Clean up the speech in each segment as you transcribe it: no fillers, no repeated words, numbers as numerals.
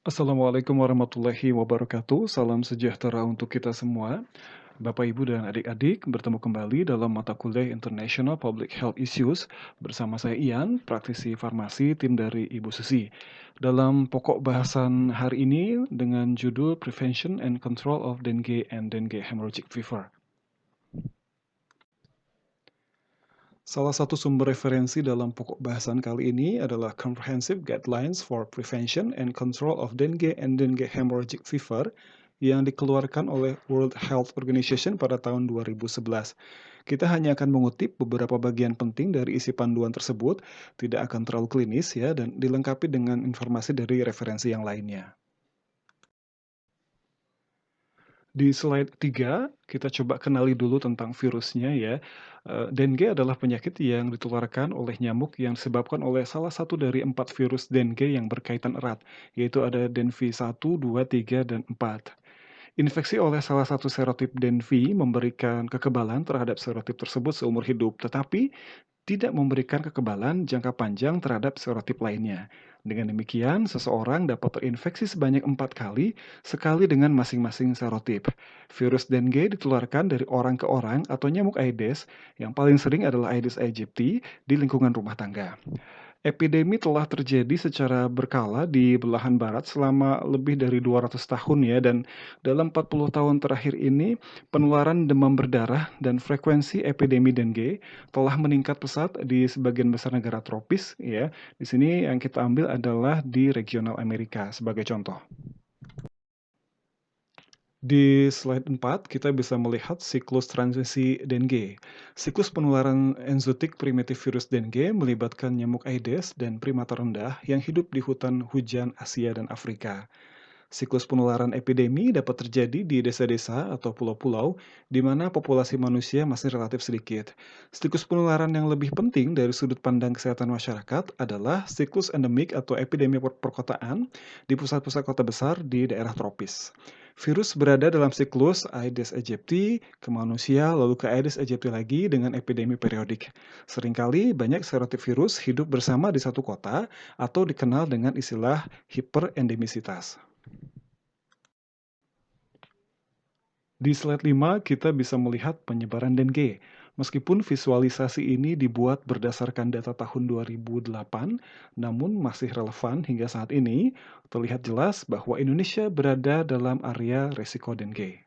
Assalamualaikum warahmatullahi wabarakatuh. Salam sejahtera untuk kita semua. Bapak, Ibu, dan adik-adik, bertemu kembali dalam mata kuliah International Public Health Issues bersama saya Ian, praktisi farmasi tim dari Ibu Susi. Dalam pokok bahasan hari ini dengan judul Prevention and Control of Dengue and Dengue Hemorrhagic Fever. Salah satu sumber referensi dalam pokok bahasan kali ini adalah Comprehensive Guidelines for Prevention and Control of Dengue and Dengue Hemorrhagic Fever yang dikeluarkan oleh World Health Organization pada tahun 2011. Kita hanya akan mengutip beberapa bagian penting dari isi panduan tersebut, tidak akan terlalu klinis ya, dan dilengkapi dengan informasi dari referensi yang lainnya. Di slide 3, kita coba kenali dulu tentang virusnya ya. Dengue adalah penyakit yang ditularkan oleh nyamuk yang disebabkan oleh salah satu dari 4 virus dengue yang berkaitan erat, yaitu ada Dengue 1, 2, 3, dan 4. Infeksi oleh salah satu serotip Dengue memberikan kekebalan terhadap serotip tersebut seumur hidup, tetapi tidak memberikan kekebalan jangka panjang terhadap serotip lainnya. Dengan demikian, seseorang dapat terinfeksi sebanyak 4 kali, sekali dengan masing-masing serotip. Virus dengue ditularkan dari orang ke orang atau nyamuk Aedes, yang paling sering adalah Aedes aegypti, di lingkungan rumah tangga. Epidemi telah terjadi secara berkala di belahan barat selama lebih dari 200 tahun ya, dan dalam 40 tahun terakhir ini penularan demam berdarah dan frekuensi epidemi dengue telah meningkat pesat di sebagian besar negara tropis ya. Di sini yang kita ambil adalah di regional Amerika sebagai contoh. Di slide 4, kita bisa melihat siklus transmisi dengue. Siklus penularan enzotik primitif virus dengue melibatkan nyamuk Aedes dan primata rendah yang hidup di hutan hujan Asia dan Afrika. Siklus penularan epidemi dapat terjadi di desa-desa atau pulau-pulau di mana populasi manusia masih relatif sedikit. Siklus penularan yang lebih penting dari sudut pandang kesehatan masyarakat adalah siklus endemik atau epidemi perkotaan di pusat-pusat kota besar di daerah tropis. Virus berada dalam siklus Aedes aegypti ke manusia lalu ke Aedes aegypti lagi dengan epidemi periodik. Seringkali banyak serotip virus hidup bersama di satu kota atau dikenal dengan istilah hiperendemisitas. Di slide 5, kita bisa melihat penyebaran dengue. Meskipun visualisasi ini dibuat berdasarkan data tahun 2008, namun masih relevan hingga saat ini, terlihat jelas bahwa Indonesia berada dalam area resiko dengue.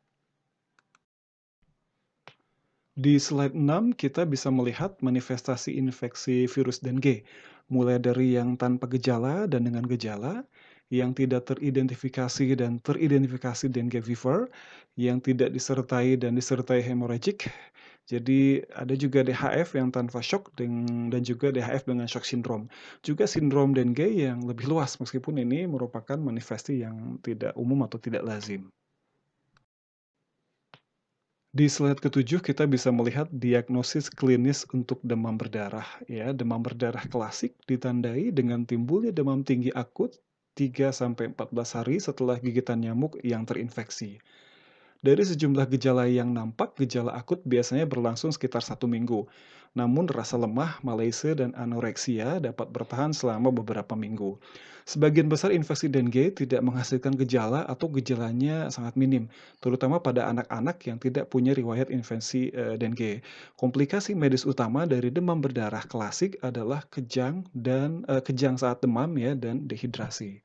Di slide 6, kita bisa melihat manifestasi infeksi virus dengue, mulai dari yang tanpa gejala dan dengan gejala, yang tidak teridentifikasi dan teridentifikasi dengue fever, yang tidak disertai dan disertai hemorrhagic. Jadi ada juga DHF yang tanpa shock dan juga DHF dengan shock syndrome. Juga sindrom dengue yang lebih luas meskipun ini merupakan manifestasi yang tidak umum atau tidak lazim. Di slide ketujuh kita bisa melihat diagnosis klinis untuk demam berdarah. Ya, demam berdarah klasik ditandai dengan timbulnya demam tinggi akut 3 sampai 14 hari setelah gigitan nyamuk yang terinfeksi. Dari sejumlah gejala yang nampak, gejala akut biasanya berlangsung sekitar 1 minggu. Namun rasa lemah, malaise, dan anoreksia dapat bertahan selama beberapa minggu. Sebagian besar infeksi dengue tidak menghasilkan gejala atau gejalanya sangat minim, terutama pada anak-anak yang tidak punya riwayat infeksi dengue. Komplikasi medis utama dari demam berdarah klasik adalah kejang saat demam ya dan dehidrasi.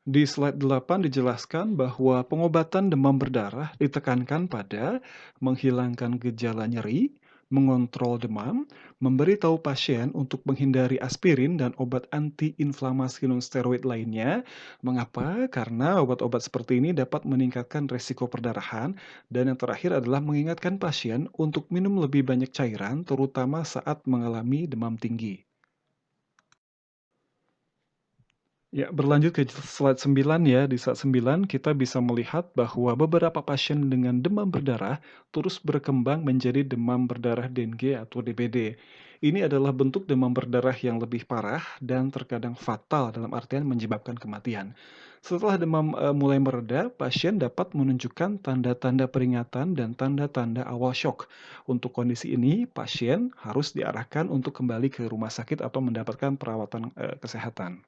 Di slide 8 dijelaskan bahwa pengobatan demam berdarah ditekankan pada menghilangkan gejala nyeri, mengontrol demam, memberitahu pasien untuk menghindari aspirin dan obat antiinflamasi non-steroid lainnya. Mengapa? Karena obat-obat seperti ini dapat meningkatkan resiko perdarahan, dan yang terakhir adalah mengingatkan pasien untuk minum lebih banyak cairan, terutama saat mengalami demam tinggi. Ya, berlanjut ke slide 9 ya. Di slide 9 kita bisa melihat bahwa beberapa pasien dengan demam berdarah terus berkembang menjadi demam berdarah dengue atau DBD. Ini adalah bentuk demam berdarah yang lebih parah dan terkadang fatal dalam artian menyebabkan kematian. Setelah demam mulai mereda, pasien dapat menunjukkan tanda-tanda peringatan dan tanda-tanda awal shock. Untuk kondisi ini, pasien harus diarahkan untuk kembali ke rumah sakit atau mendapatkan perawatan kesehatan.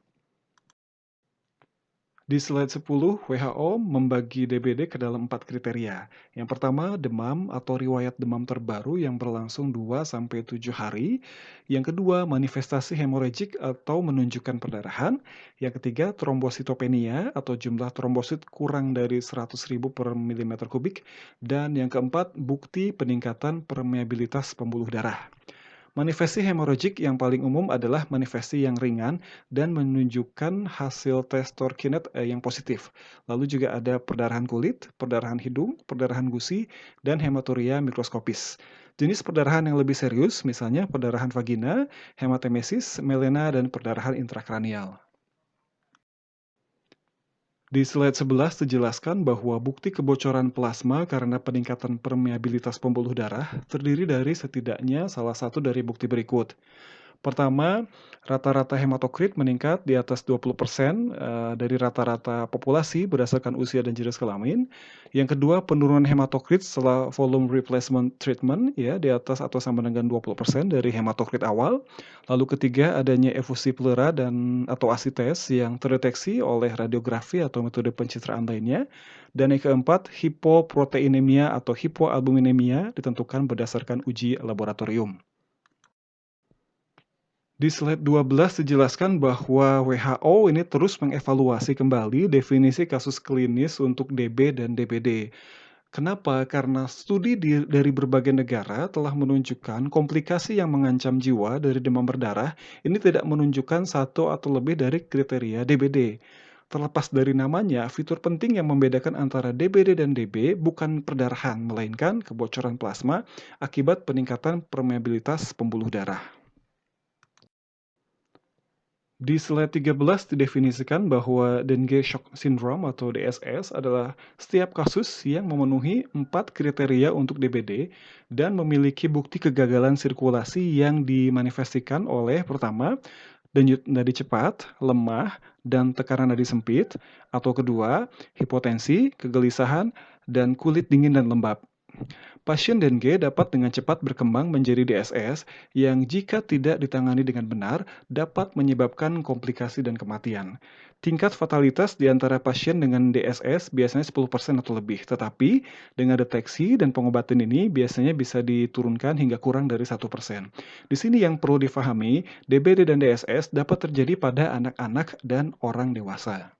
Di slide 10, WHO membagi DBD ke dalam 4 kriteria. Yang pertama, demam atau riwayat demam terbaru yang berlangsung 2 sampai 7 hari. Yang kedua, manifestasi hemoragik atau menunjukkan perdarahan. Yang ketiga, trombositopenia atau jumlah trombosit kurang dari 100.000 per milimeter kubik. Dan yang keempat, bukti peningkatan permeabilitas pembuluh darah. Manifestasi hemoragik yang paling umum adalah manifestasi yang ringan dan menunjukkan hasil tes Torkinet yang positif. Lalu juga ada perdarahan kulit, perdarahan hidung, perdarahan gusi, dan hematuria mikroskopis. Jenis perdarahan yang lebih serius, misalnya perdarahan vagina, hematemesis, melena, dan perdarahan intrakranial. Di slide 11 dijelaskan bahwa bukti kebocoran plasma karena peningkatan permeabilitas pembuluh darah terdiri dari setidaknya salah satu dari bukti berikut. Pertama, rata-rata hematokrit meningkat di atas 20% dari rata-rata populasi berdasarkan usia dan jenis kelamin. Yang kedua, penurunan hematokrit setelah volume replacement treatment ya di atas atau sama dengan 20% dari hematokrit awal. Lalu ketiga, adanya efusi pleura dan atau asites yang terdeteksi oleh radiografi atau metode pencitraan lainnya. Dan yang keempat, hipoproteinemia atau hipoalbuminemia ditentukan berdasarkan uji laboratorium. Di slide 12 dijelaskan bahwa WHO ini terus mengevaluasi kembali definisi kasus klinis untuk DB dan DBD. Kenapa? Karena studi dari berbagai negara telah menunjukkan komplikasi yang mengancam jiwa dari demam berdarah ini tidak menunjukkan satu atau lebih dari kriteria DBD. Terlepas dari namanya, fitur penting yang membedakan antara DBD dan DB bukan perdarahan, melainkan kebocoran plasma akibat peningkatan permeabilitas pembuluh darah. Di slide 13 didefinisikan bahwa Dengue Shock Syndrome atau DSS adalah setiap kasus yang memenuhi 4 kriteria untuk DBD dan memiliki bukti kegagalan sirkulasi yang dimanifestasikan oleh pertama, denyut nadi cepat, lemah, dan tekanan nadi sempit, atau kedua, hipotensi, kegelisahan, dan kulit dingin dan lembab. Pasien Dengue dapat dengan cepat berkembang menjadi DSS yang jika tidak ditangani dengan benar dapat menyebabkan komplikasi dan kematian. Tingkat fatalitas di antara pasien dengan DSS biasanya 10% atau lebih, tetapi dengan deteksi dan pengobatan ini biasanya bisa diturunkan hingga kurang dari 1%. Di sini yang perlu difahami, DBD dan DSS dapat terjadi pada anak-anak dan orang dewasa.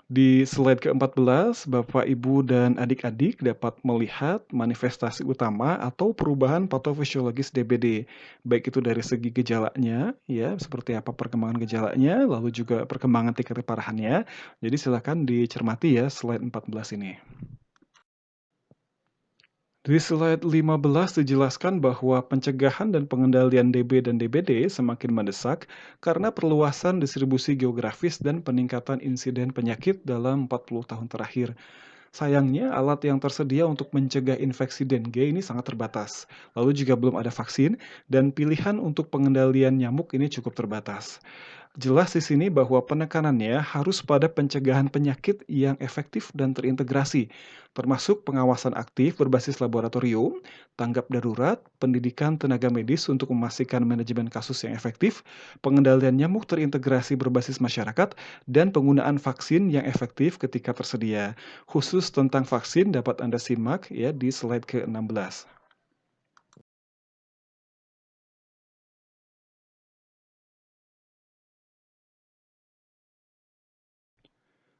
Di slide ke-14, Bapak, Ibu, dan adik-adik dapat melihat manifestasi utama atau perubahan patofisiologis DBD, baik itu dari segi gejalanya, ya, seperti apa perkembangan gejalanya, lalu juga perkembangan tingkat keparahannya. Jadi silakan dicermati ya slide 14 ini. Di slide 15 dijelaskan bahwa pencegahan dan pengendalian DB dan DBD semakin mendesak karena perluasan distribusi geografis dan peningkatan insiden penyakit dalam 40 tahun terakhir. Sayangnya, alat yang tersedia untuk mencegah infeksi Dengue ini sangat terbatas. Lalu juga belum ada vaksin, dan pilihan untuk pengendalian nyamuk ini cukup terbatas. Jelas di sini bahwa penekanannya harus pada pencegahan penyakit yang efektif dan terintegrasi, termasuk pengawasan aktif berbasis laboratorium, tanggap darurat, pendidikan tenaga medis untuk memastikan manajemen kasus yang efektif, pengendalian nyamuk terintegrasi berbasis masyarakat, dan penggunaan vaksin yang efektif ketika tersedia. Khusus tentang vaksin dapat Anda simak ya di slide ke-16.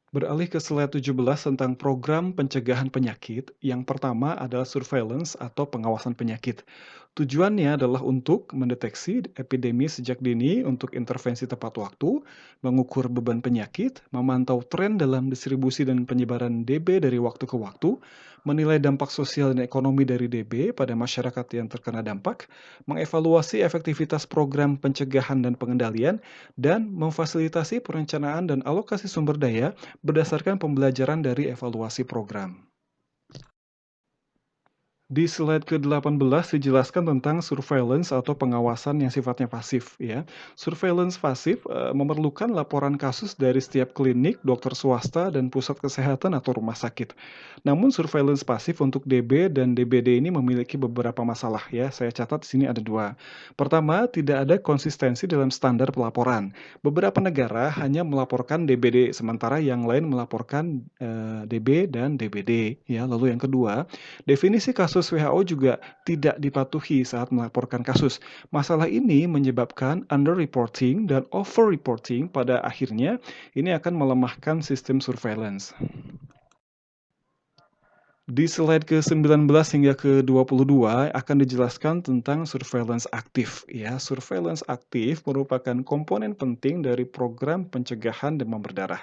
Beralih ke slide 17 tentang program pencegahan penyakit, yang pertama adalah surveillance atau pengawasan penyakit. Tujuannya adalah untuk mendeteksi epidemi sejak dini untuk intervensi tepat waktu, mengukur beban penyakit, memantau tren dalam distribusi dan penyebaran DB dari waktu ke waktu, menilai dampak sosial dan ekonomi dari DB pada masyarakat yang terkena dampak, mengevaluasi efektivitas program pencegahan dan pengendalian, dan memfasilitasi perencanaan dan alokasi sumber daya berdasarkan pembelajaran dari evaluasi program. Di slide ke-18 dijelaskan tentang surveillance atau pengawasan yang sifatnya pasif ya. Surveillance pasif memerlukan laporan kasus dari setiap klinik, dokter swasta, dan pusat kesehatan atau rumah sakit. Namun surveillance pasif untuk DB dan DBD ini memiliki beberapa masalah ya. Saya catat di sini ada dua. Pertama, tidak ada konsistensi dalam standar pelaporan. Beberapa negara hanya melaporkan DBD, sementara yang lain melaporkan DB dan DBD ya. Lalu yang kedua, definisi kasus WHO juga tidak dipatuhi saat melaporkan kasus. Masalah ini menyebabkan underreporting dan overreporting pada akhirnya ini akan melemahkan sistem surveillance. Di slide ke-19 hingga ke-22 akan dijelaskan tentang surveillance aktif ya. Surveillance aktif merupakan komponen penting dari program pencegahan demam berdarah.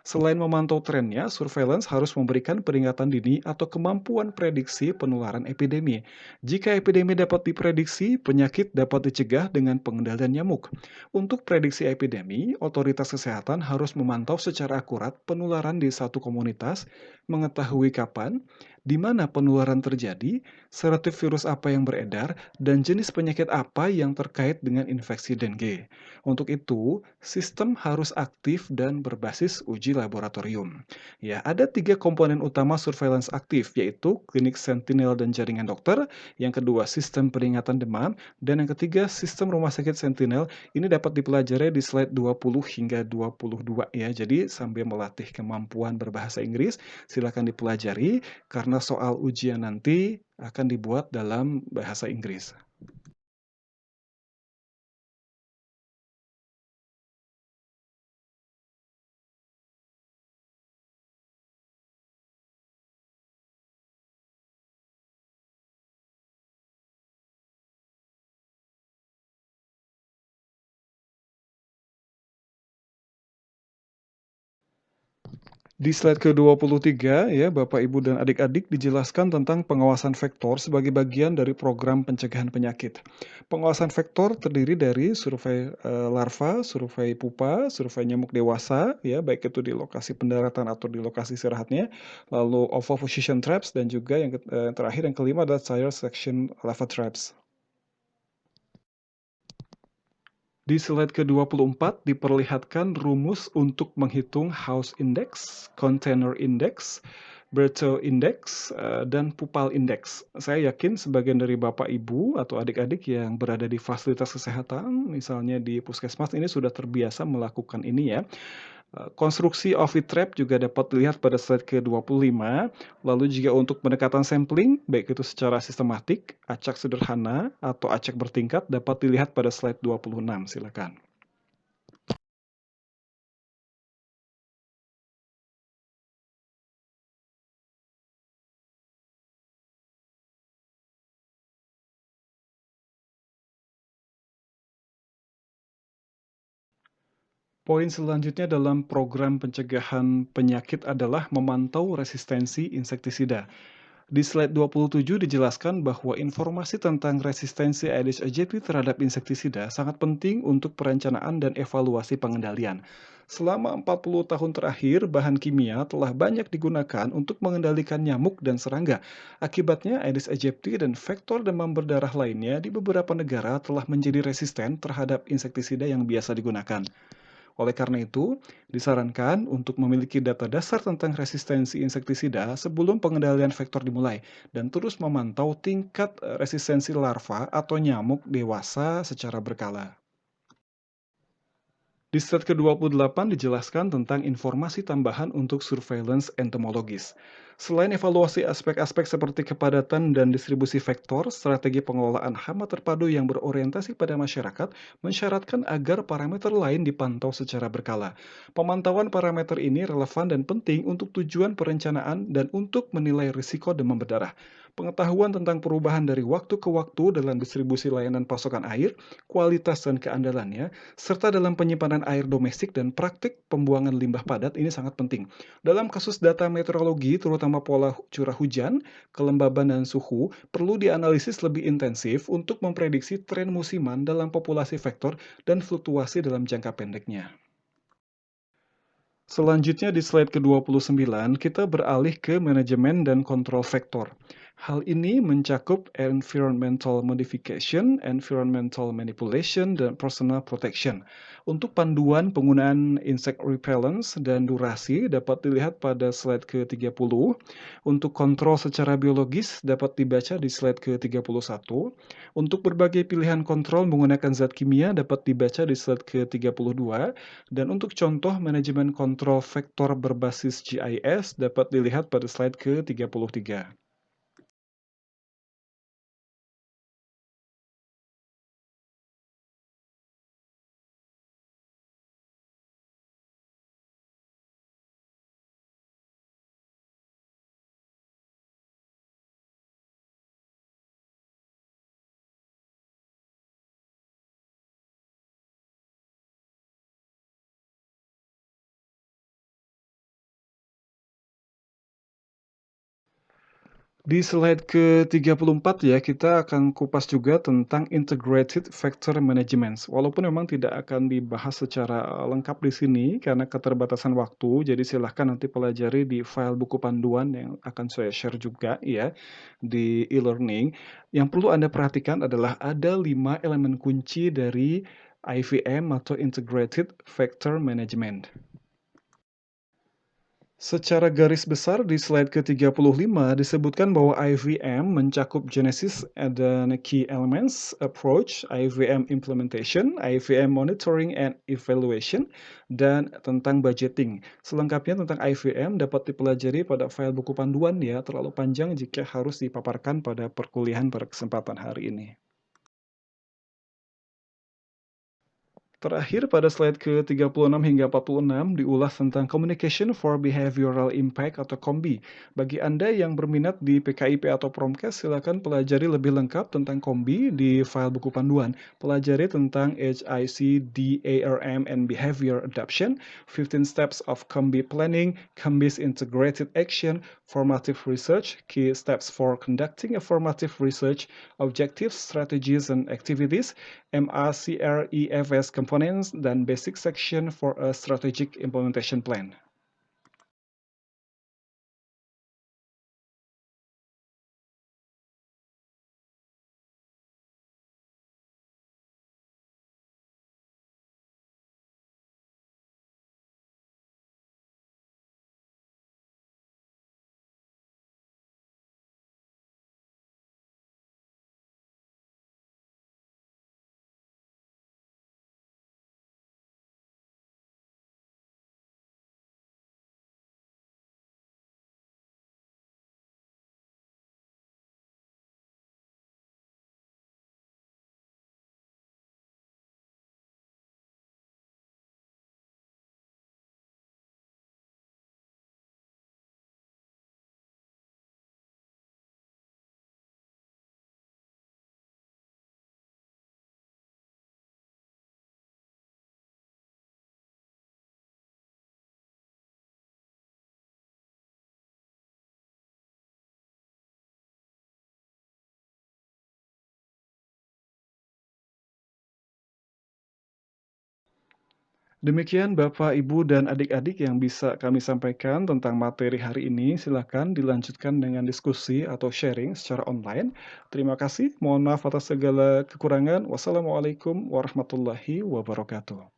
Selain memantau trennya, surveillance harus memberikan peringatan dini atau kemampuan prediksi penularan epidemi. Jika epidemi dapat diprediksi, penyakit dapat dicegah dengan pengendalian nyamuk. Untuk prediksi epidemi, otoritas kesehatan harus memantau secara akurat penularan di satu komunitas, mengetahui kapan, di mana penularan terjadi, serotipe virus apa yang beredar, dan jenis penyakit apa yang terkait dengan infeksi dengue. Untuk itu, sistem harus aktif dan berbasis uji laboratorium. Ya, ada tiga komponen utama surveillance aktif, yaitu klinik sentinel dan jaringan dokter, yang kedua sistem peringatan demam, dan yang ketiga sistem rumah sakit sentinel. Ini dapat dipelajari di slide 20 hingga 22 ya. Jadi sambil melatih kemampuan berbahasa Inggris, silakan dipelajari karena soal ujian nanti akan dibuat dalam bahasa Inggris. Di slide ke-23 ya, Bapak, Ibu, dan adik-adik dijelaskan tentang pengawasan vektor sebagai bagian dari program pencegahan penyakit. Pengawasan vektor terdiri dari survei larva, survei pupa, survei nyamuk dewasa, ya, baik itu di lokasi pendaratan atau di lokasi istirahatnya, lalu ovoposition traps, dan juga yang terakhir, yang kelima adalah child section larva traps. Di slide ke-24 diperlihatkan rumus untuk menghitung house index, container index, Berthoud index, dan pupal index. Saya yakin sebagian dari Bapak, Ibu, atau adik-adik yang berada di fasilitas kesehatan, misalnya di puskesmas ini sudah terbiasa melakukan ini ya. Konstruksi Ovitrap juga dapat dilihat pada slide ke-25. Lalu jika untuk pendekatan sampling, baik itu secara sistematik, acak sederhana, atau acak bertingkat dapat dilihat pada slide 26. Silakan. Poin selanjutnya dalam program pencegahan penyakit adalah memantau resistensi insektisida. Di slide 27 dijelaskan bahwa informasi tentang resistensi Aedes aegypti terhadap insektisida sangat penting untuk perencanaan dan evaluasi pengendalian. Selama 40 tahun terakhir, bahan kimia telah banyak digunakan untuk mengendalikan nyamuk dan serangga. Akibatnya, Aedes aegypti dan vektor demam berdarah lainnya di beberapa negara telah menjadi resisten terhadap insektisida yang biasa digunakan. Oleh karena itu, disarankan untuk memiliki data dasar tentang resistensi insektisida sebelum pengendalian vektor dimulai dan terus memantau tingkat resistensi larva atau nyamuk dewasa secara berkala. Di slide ke-28 dijelaskan tentang informasi tambahan untuk surveillance entomologis. Selain evaluasi aspek-aspek seperti kepadatan dan distribusi vektor, strategi pengelolaan hama terpadu yang berorientasi pada masyarakat mensyaratkan agar parameter lain dipantau secara berkala. Pemantauan parameter ini relevan dan penting untuk tujuan perencanaan dan untuk menilai risiko demam berdarah. Pengetahuan tentang perubahan dari waktu ke waktu dalam distribusi layanan pasokan air, kualitas dan keandalannya, serta dalam penyimpanan air domestik dan praktik pembuangan limbah padat ini sangat penting. Dalam kasus data meteorologi, terutama pola curah hujan, kelembaban, dan suhu, perlu dianalisis lebih intensif untuk memprediksi tren musiman dalam populasi vektor dan fluktuasi dalam jangka pendeknya. Selanjutnya di slide ke-29, kita beralih ke manajemen dan kontrol vektor. Hal ini mencakup environmental modification, environmental manipulation, dan personal protection. Untuk panduan penggunaan insect repellents dan durasi dapat dilihat pada slide ke-30. Untuk kontrol secara biologis dapat dibaca di slide ke-31. Untuk berbagai pilihan kontrol menggunakan zat kimia dapat dibaca di slide ke-32. Dan untuk contoh manajemen kontrol vektor berbasis GIS dapat dilihat pada slide ke-33. Di slide ke-34 ya, kita akan kupas juga tentang Integrated Factor Management. Walaupun memang tidak akan dibahas secara lengkap di sini karena keterbatasan waktu, jadi silahkan nanti pelajari di file buku panduan yang akan saya share juga ya di e-learning. Yang perlu Anda perhatikan adalah ada 5 elemen kunci dari IVM atau Integrated Factor Management. Secara garis besar di slide ke-35 disebutkan bahwa IVM mencakup Genesis dan Key Elements, Approach, IVM Implementation, IVM Monitoring and Evaluation, dan tentang budgeting. Selengkapnya tentang IVM dapat dipelajari pada file buku panduan ya, terlalu panjang jika harus dipaparkan pada perkuliahan pada kesempatan hari ini. Terakhir pada slide ke-36 hingga 46 diulas tentang Communication for Behavioral Impact atau KOMBI. Bagi Anda yang berminat di PKIP atau Promkes, silakan pelajari lebih lengkap tentang KOMBI di file buku panduan. Pelajari tentang HIC, DARM, and Behavior Adoption, 15 Steps of KOMBI Planning, KOMBI's Integrated Action, Formative Research, Key Steps for Conducting a Formative Research, Objectives, Strategies, and Activities, MACREFS Components, dan Basic Section for a Strategic Implementation Plan. Demikian Bapak, Ibu, dan adik-adik yang bisa kami sampaikan tentang materi hari ini. Silakan dilanjutkan dengan diskusi atau sharing secara online. Terima kasih. Mohon maaf atas segala kekurangan. Wassalamualaikum warahmatullahi wabarakatuh.